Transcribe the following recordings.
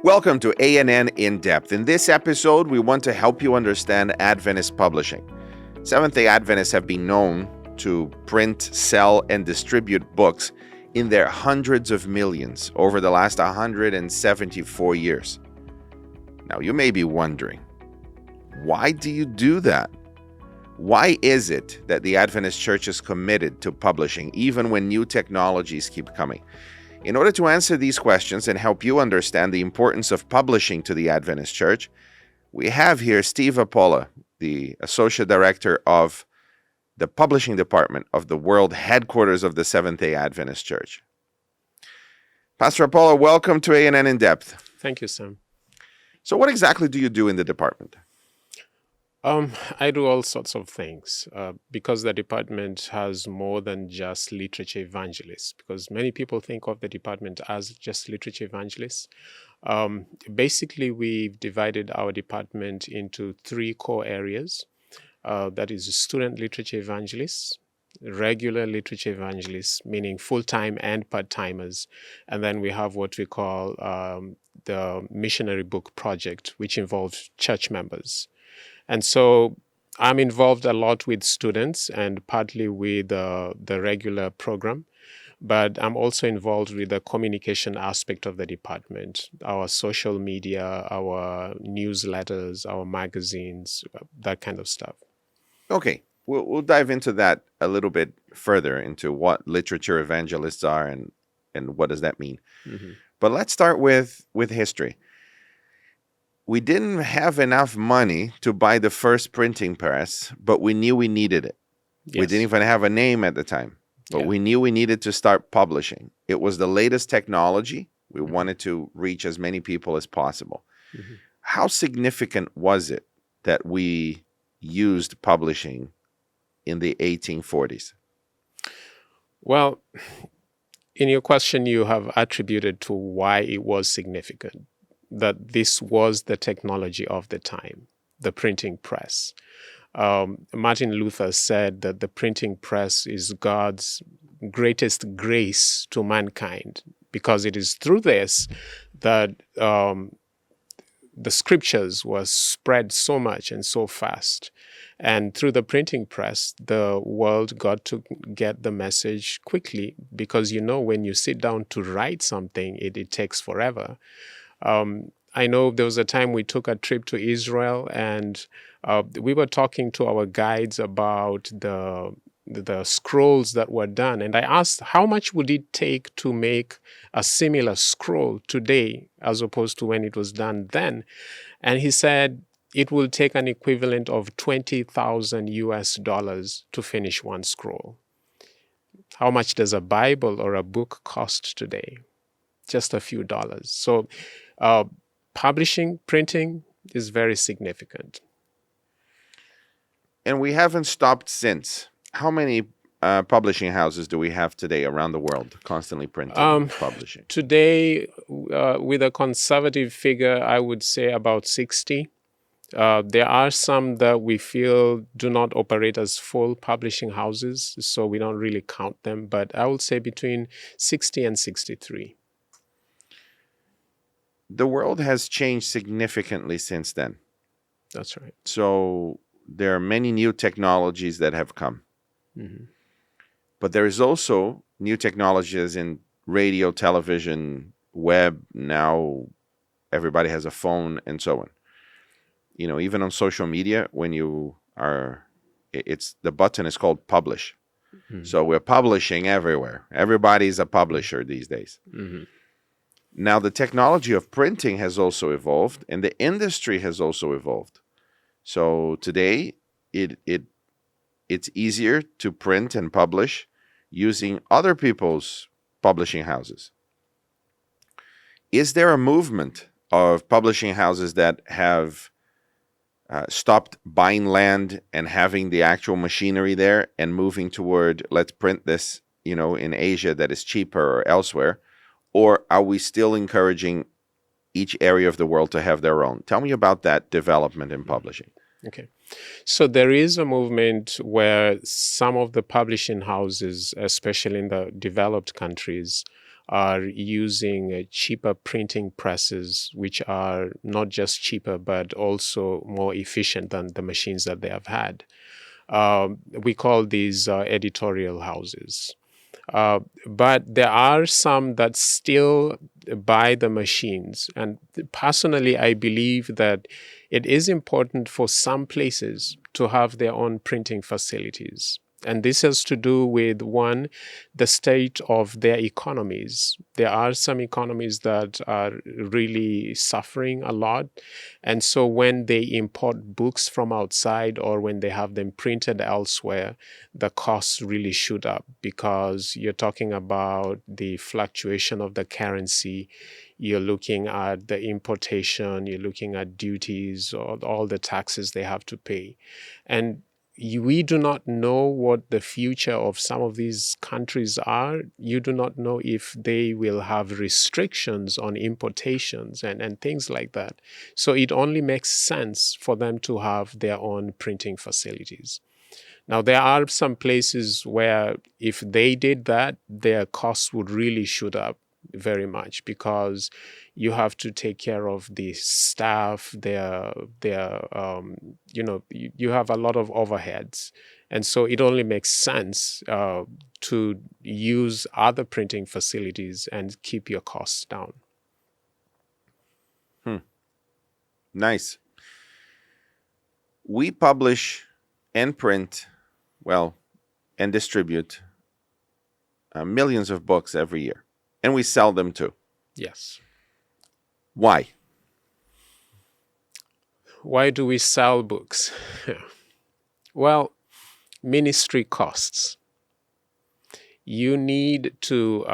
Welcome to A&N In Depth. In this episode, we want to help you understand Adventist publishing. Seventh-day Adventists have been known to print, sell, and distribute books in their hundreds of millions over the last 174 years. Now, you may be wondering, why do you do that? Why is it that the Adventist Church is committed to publishing, even when new technologies keep coming? In order to answer these questions and help you understand the importance of publishing to the Adventist Church, we have here Stephen Apola, the Associate Director of the Publishing Department of the World Headquarters of the Seventh-day Adventist Church. Pastor Apola, welcome to A&N In Depth. Thank you, Sam. So what exactly do you do in the department? I do all sorts of things because the department has more than just literature evangelists, because many people think of the department as just literature evangelists. Basically, we've divided our department into three core areas. That is student literature evangelists, regular literature evangelists, meaning full-time and part-timers. And then we have what we call the missionary book project, which involves church members. And so I'm involved a lot with students and partly with the regular program, but I'm also involved with the communication aspect of the department, our social media, our newsletters, our magazines, that kind of stuff. Okay, we'll dive into that a little bit further, into what literature evangelists are and what does that mean. Mm-hmm. But let's start with history. We didn't have enough money to buy the first printing press, but we knew we needed it. Yes. We didn't even have a name at the time, but we knew we needed to start publishing. It was the latest technology. We wanted to reach as many people as possible. Mm-hmm. How significant was it that we used publishing in the 1840s? Well, in your question, you have attributed to why it was significant, that this was the technology of the time, the printing press. Martin Luther said that the printing press is God's greatest grace to mankind, because it is through this that the scriptures were spread so much and so fast. And through the printing press, the world got to get the message quickly, because when you sit down to write something, it takes forever. I know there was a time we took a trip to Israel, and we were talking to our guides about the scrolls that were done. And I asked, how much would it take to make a similar scroll today as opposed to when it was done then? And he said it will take an equivalent of $20,000 to finish one scroll. How much does a Bible or a book cost today? Just a few dollars. So publishing, printing is very significant. And we haven't stopped since. How many publishing houses do we have today around the world constantly printing and publishing? Today, with a conservative figure, I would say about 60. There are some that we feel do not operate as full publishing houses, so we don't really count them. But I would say between 60 and 63. The world has changed significantly since then. That's right. So there are many new technologies that have come. Mm-hmm. But there is also new technologies in radio, television, web. Now everybody has a phone and so on. Even on social media, when you are, the button is called publish. Mm-hmm. So we're publishing everywhere. Everybody's a publisher these days. Mm-hmm. Now, the technology of printing has also evolved, and the industry has also evolved. So today, it's easier to print and publish using other people's publishing houses. Is there a movement of publishing houses that have stopped buying land and having the actual machinery there and moving toward, let's print this, in Asia that is cheaper or elsewhere? Or are we still encouraging each area of the world to have their own? Tell me about that development in publishing. Okay. So there is a movement where some of the publishing houses, especially in the developed countries, are using cheaper printing presses, which are not just cheaper, but also more efficient than the machines that they have had. We call these editorial houses. But there are some that still buy the machines. And personally, I believe that it is important for some places to have their own printing facilities. And this has to do with, one, the state of their economies. There are some economies that are really suffering a lot. And so when they import books from outside or when they have them printed elsewhere, the costs really shoot up because you're talking about the fluctuation of the currency. You're looking at the importation, you're looking at duties, or all the taxes they have to pay. And we do not know what the future of some of these countries are. You do not know if they will have restrictions on importations and things like that. So it only makes sense for them to have their own printing facilities. Now, there are some places where if they did that, their costs would really shoot up very much because you have to take care of the staff, you have a lot of overheads. And so it only makes sense to use other printing facilities and keep your costs down. Nice. We publish and print, and distribute millions of books every year. And we sell them too. Yes. Why? Why do we sell books? Well, ministry costs. You need to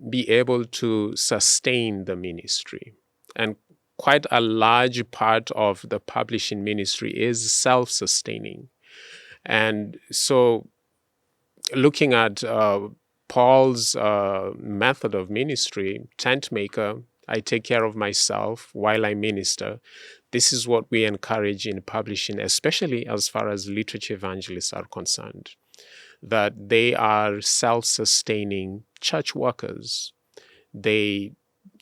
be able to sustain the ministry. And quite a large part of the publishing ministry is self-sustaining. And so looking at Paul's method of ministry, tent maker, I take care of myself while I minister. This is what we encourage in publishing, especially as far as literature evangelists are concerned, that they are self-sustaining church workers. They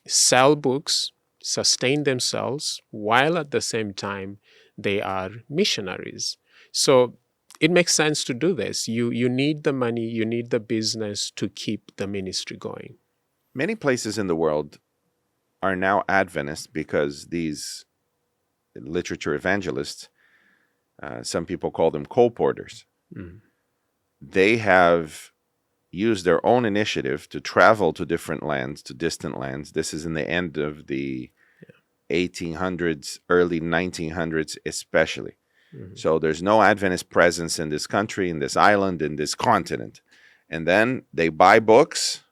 sell books, sustain themselves, while at the same time they are missionaries. So it makes sense to do this. You need the money, you need the business to keep the ministry going. Many places in the world are now Adventist because these literature evangelists, some people call them colporteurs, they have used their own initiative to travel to different lands, to distant lands. This is in the end of the 1800s, early 1900s especially. So there's no Adventist presence in this country, in this island, in this continent. And then they buy books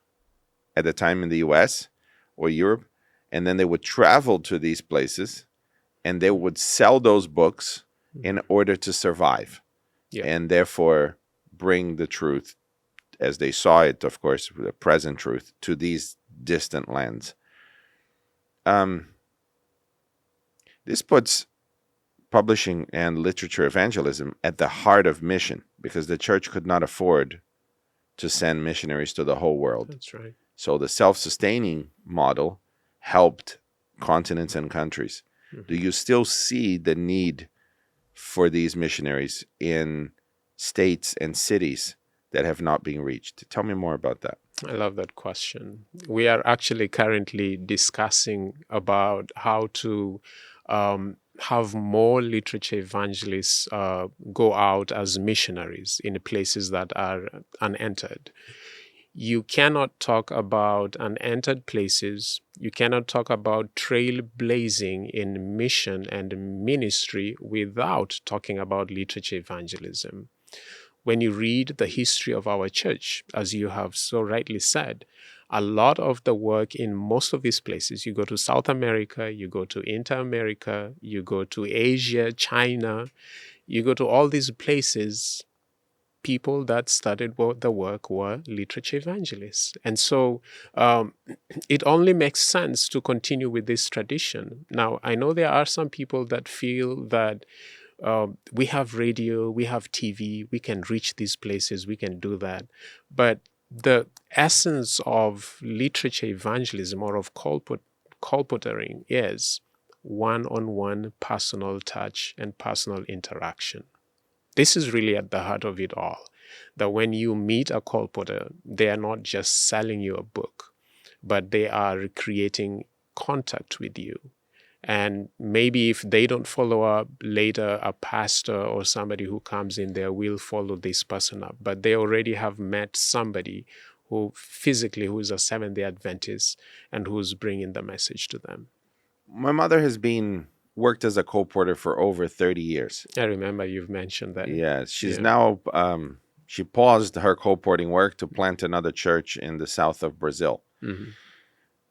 at the time in the US or Europe, and then they would travel to these places and they would sell those books in order to survive and therefore bring the truth as they saw it, of course, the present truth, to these distant lands. This puts publishing and literature evangelism at the heart of mission because the church could not afford to send missionaries to the whole world. That's right. So the self-sustaining model helped continents and countries. Do you still see the need for these missionaries in states and cities that have not been reached? Tell me more about that. I love that question. We are actually currently discussing about how to have more literature evangelists go out as missionaries in places that are unentered. You cannot talk about unentered places. You cannot talk about trailblazing in mission and ministry without talking about literature evangelism. When you read the history of our church, as you have so rightly said, a lot of the work in most of these places, you go to South America, you go to Inter-America, you go to Asia, China, you go to all these places, people that started the work were literature evangelists. And so it only makes sense to continue with this tradition. Now, I know there are some people that feel that we have radio, we have TV, we can reach these places, we can do that. But the essence of literature evangelism or of colportering is one-on-one personal touch and personal interaction. This is really at the heart of it all. That when you meet a colporteur, they are not just selling you a book, but they are creating contact with you. And maybe if they don't follow up later, a pastor or somebody who comes in there will follow this person up. But they already have met somebody who is a Seventh-day Adventist and who's bringing the message to them. My mother has worked as a colporteur for over 30 years. I remember you've mentioned that. Yeah, she's now, she paused her colporting work to plant another church in the south of Brazil. Mm-hmm.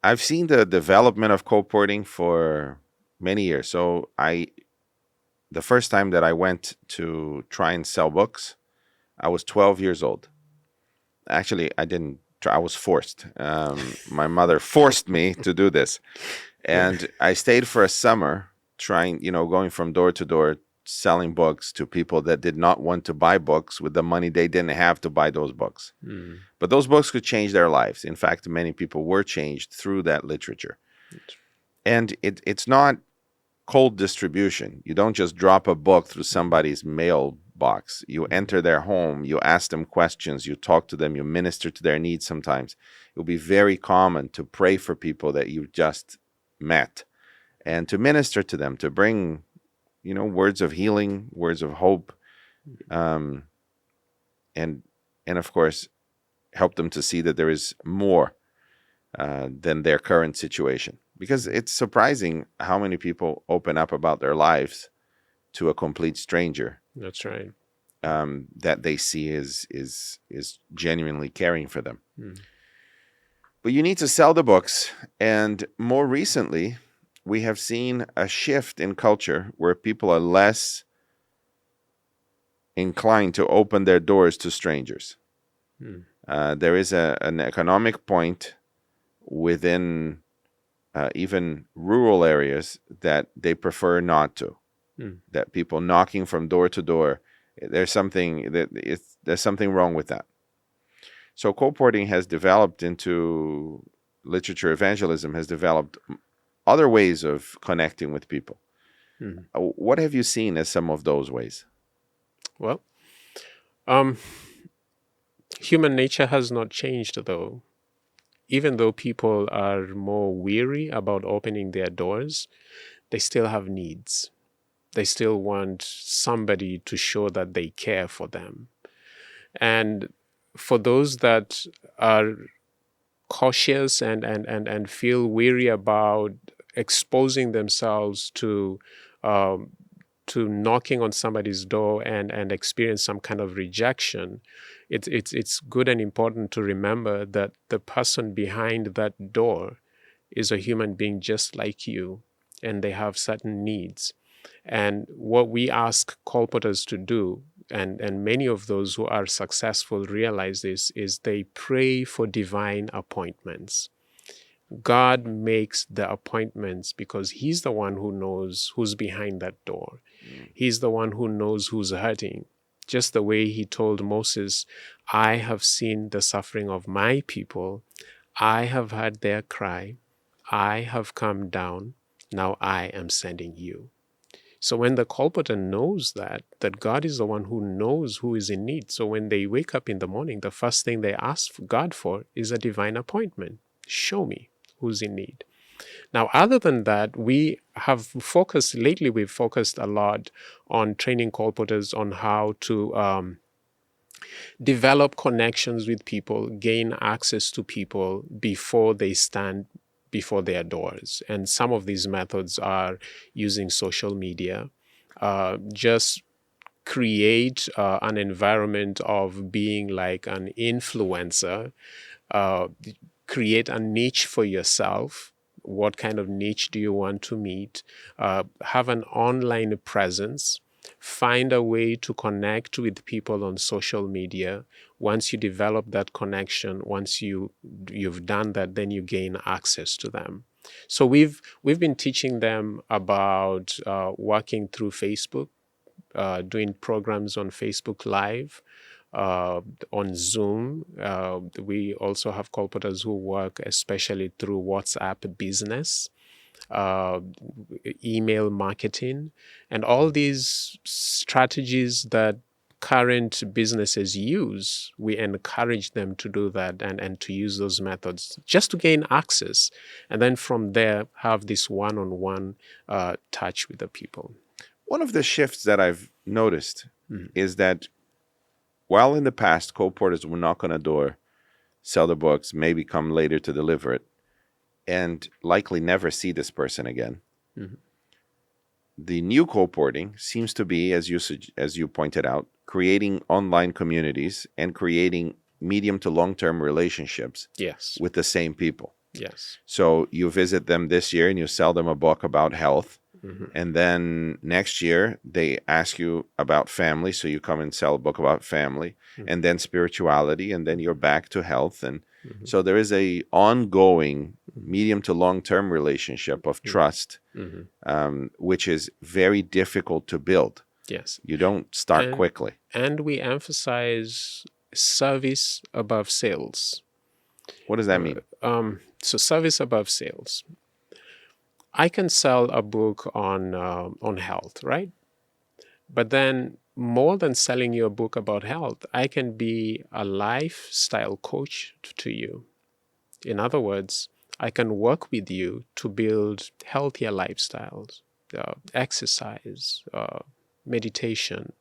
I've seen the development of colporting for many years. So the first time that I went to try and sell books, I was 12 years old. Actually, I didn't try, I was forced. My mother forced me to do this. And I stayed for a summer trying, going from door to door, selling books to people that did not want to buy books with the money they didn't have to buy those books. Mm. But those books could change their lives. In fact, many people were changed through that literature. And it's not cold distribution. You don't just drop a book through somebody's mailbox. You enter their home, you ask them questions, you talk to them, you minister to their needs sometimes. It will be very common to pray for people that you just met and to minister to them, to bring, words of healing, words of hope, and of course, help them to see that there is more than their current situation. Because it's surprising how many people open up about their lives to a complete stranger. That's right. That they see is genuinely caring for them. Mm. But you need to sell the books. And more recently, we have seen a shift in culture where people are less inclined to open their doors to strangers. Mm. There is an economic point within even rural areas that they prefer not to. Mm. That people knocking from door to door, there's something wrong with that. So colporting has developed into literature evangelism, has developed other ways of connecting with people. Mm. What have you seen as some of those ways? Well, human nature has not changed, though. Even though people are more weary about opening their doors, they still have needs. They still want somebody to show that they care for them. And for those that are cautious and feel weary about exposing themselves to knocking on somebody's door and experience some kind of rejection, it's good and important to remember that the person behind that door is a human being just like you, and they have certain needs. And what we ask colporteurs to do, and many of those who are successful realize this, is they pray for divine appointments. God makes the appointments because He's the one who knows who's behind that door. He's the one who knows who's hurting. Just the way He told Moses, I have seen the suffering of my people. I have heard their cry. I have come down. Now I am sending you. So when the colporteur knows that God is the one who knows who is in need, so when they wake up in the morning, the first thing they ask God for is a divine appointment. Show me who's in need. Now, other than that, we've focused a lot on training colporteurs on how to develop connections with people, gain access to people before they stand before their doors. And some of these methods are using social media. Just create an environment of being like an influencer. Create a niche for yourself. What kind of niche do you want to meet? Have an online presence. Find a way to connect with people on social media. Once you develop that connection, once you've done that, then you gain access to them. So we've been teaching them about working through Facebook, doing programs on Facebook Live, on Zoom. We also have colporteurs who work especially through WhatsApp business, uh, email marketing, and all these strategies that current businesses use. We encourage them to do that and to use those methods just to gain access. And then from there, have this one-on-one touch with the people. One of the shifts that I've noticed is that while in the past, colporteurs would knock on a door, sell the books, maybe come later to deliver it, and likely never see this person again. The new colporting seems to be, as you pointed out, creating online communities and creating medium to long-term relationships with the same people. Yes. So you visit them this year and you sell them a book about health. And then next year they ask you about family. So you come and sell a book about family and then spirituality, and then you're back to health. And so there is a ongoing medium to long-term relationship of trust, which is very difficult to build. Yes. You don't start quickly. And we emphasize service above sales. What does that mean? So service above sales. I can sell a book on health, right? But then more than selling you a book about health, I can be a lifestyle coach to you. In other words, I can work with you to build healthier lifestyles, exercise, meditation,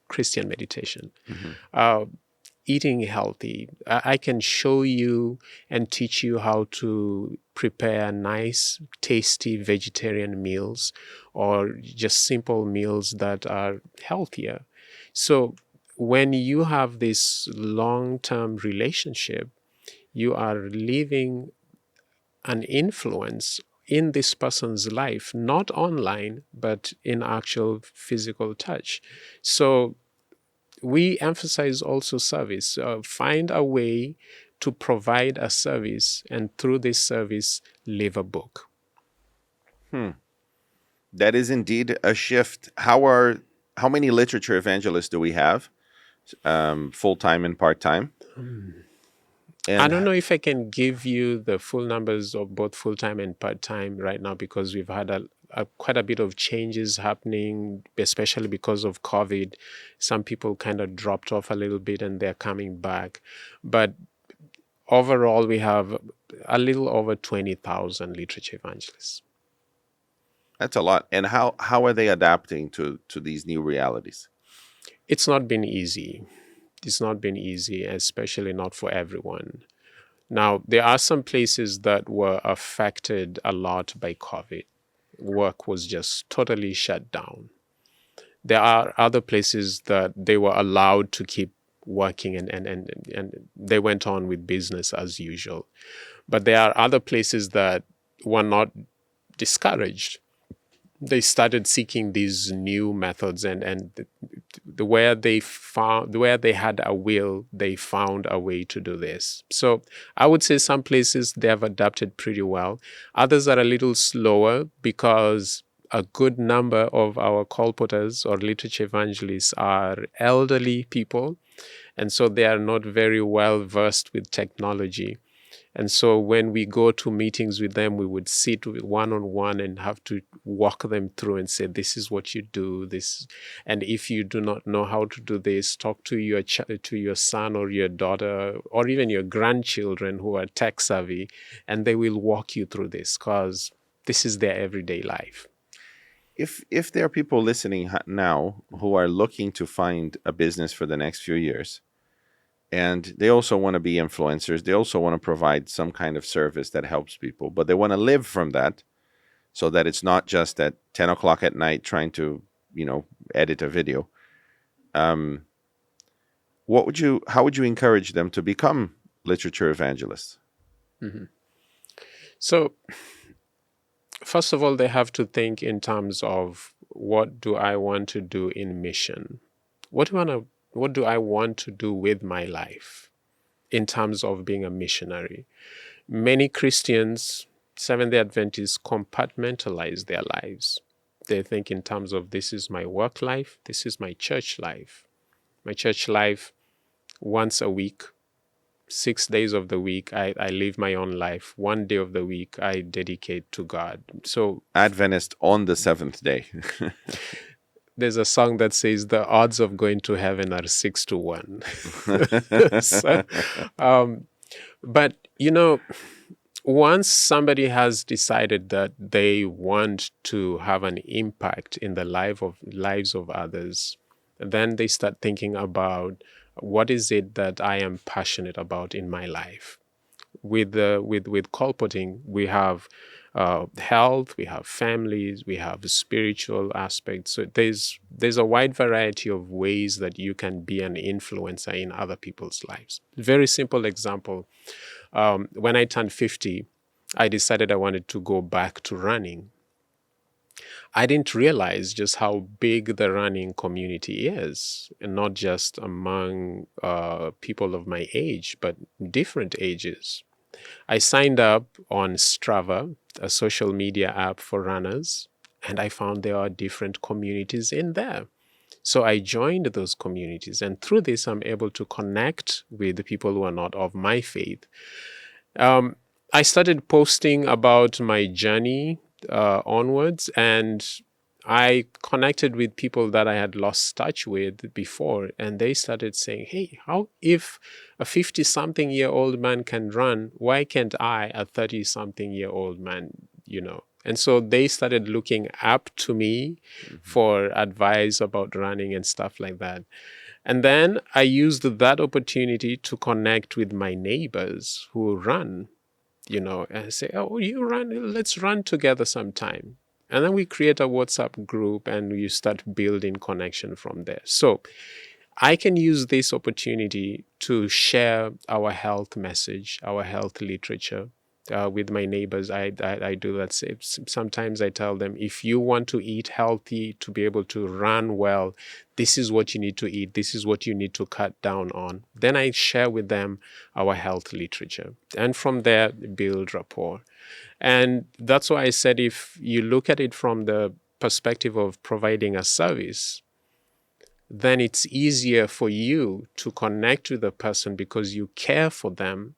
Christian meditation, eating healthy. I can show you and teach you how to prepare nice, tasty vegetarian meals or just simple meals that are healthier. So when you have this long-term relationship, you are leaving an influence in this person's life, not online, but in actual physical touch. So we emphasize also service. Find a way to provide a service, and through this service, live a book. That is indeed a shift. How many literature evangelists do we have, full-time and part-time? I don't know if I can give you the full numbers of both full-time and part-time right now, because we've had quite a bit of changes happening, especially because of COVID. Some people kind of dropped off a little bit and they're coming back. But overall, we have a little over 20,000 literature evangelists. That's a lot. And how are they adapting to these new realities? It's not been easy. It's not been easy, especially not for everyone. Now, there are some places that were affected a lot by COVID. Work was just totally shut down. There are other places that they were allowed to keep working and they went on with business as usual. But there are other places that were not discouraged. They started seeking these new methods, and where they had a will, they found a way to do this. So I would say some places they have adapted pretty well. Others are a little slower because a good number of our colporteurs or literature evangelists are elderly people, and so they are not very well versed with technology. And so when we go to meetings with them, we would sit one-on-one and have to walk them through and say, this is what you do. And if you do not know how to do this, talk to your son or your daughter or even your grandchildren who are tech savvy, and they will walk you through this because this is their everyday life. If there are people listening now who are looking to find a business for the next few years, and they also want to be influencers, they also want to provide some kind of service that helps people, but they want to live from that so that it's not just at 10 o'clock at night trying to, edit a video. How would you encourage them to become literature evangelists? So, first of all, they have to think in terms of, what do I want to do in mission? What do I want to do with my life in terms of being a missionary? Many Christians, Seventh-day Adventists, compartmentalize their lives. They think in terms of, this is my work life, this is my church life. My church life, once a week, 6 days of the week, I live my own life. 1 day of the week, I dedicate to God. So Adventist on the seventh day. there's a song that says the odds of going to heaven are 6-1. So, but, once somebody has decided that they want to have an impact in the lives of others, then they start thinking about what is it that I am passionate about in my life. With colporting, we have health, we have families, we have spiritual aspects. So there's a wide variety of ways that you can be an influencer in other people's lives. Very simple example. When I turned 50, I decided I wanted to go back to running. I didn't realize just how big the running community is, and not just among people of my age, but different ages. I signed up on Strava, a social media app for runners, and I found there are different communities in there. So I joined those communities, and through this, I'm able to connect with the people who are not of my faith. I started posting about my journey onwards, and I connected with people that I had lost touch with before, and they started saying, hey, how if a 50-something-year-old man can run, why can't I, a 30-something-year-old man, And so they started looking up to me for advice about running and stuff like that. And then I used that opportunity to connect with my neighbors who run, and say, oh, you run, let's run together sometime. And then we create a WhatsApp group and you start building connection from there. So I can use this opportunity to share our health message, our health literature with my neighbors. I do that. Sometimes I tell them, if you want to eat healthy, to be able to run well, this is what you need to eat. This is what you need to cut down on. Then I share with them our health literature. And from there, build rapport. And that's why I said, if you look at it from the perspective of providing a service, then it's easier for you to connect with the person because you care for them,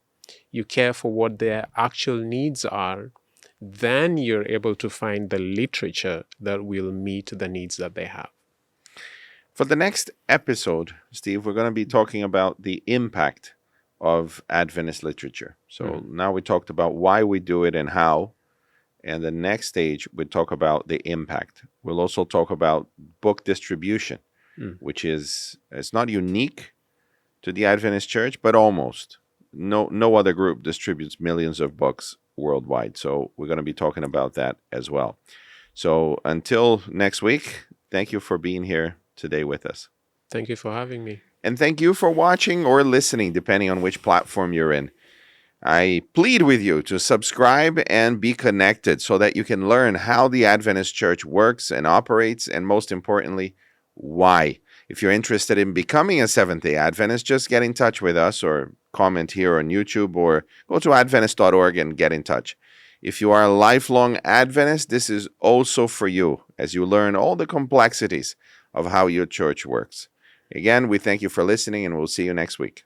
you care for what their actual needs are. Then you're able to find the literature that will meet the needs that they have. For the next episode, Steve, we're going to be talking about the impact of Adventist literature. So now we talked about why we do it and how. And the next stage, we talk about the impact. We'll also talk about book distribution, which is, it's not unique to the Adventist Church, but almost. No other group distributes millions of books worldwide. So we're going to be talking about that as well. So until next week, thank you for being here today with us. Thank you for having me. And thank you for watching or listening, depending on which platform you're in. I plead with you to subscribe and be connected so that you can learn how the Adventist Church works and operates, and most importantly, why. If you're interested in becoming a Seventh-day Adventist, just get in touch with us or comment here on YouTube or go to adventist.org and get in touch. If you are a lifelong Adventist, this is also for you as you learn all the complexities of how your church works. Again, we thank you for listening, and we'll see you next week.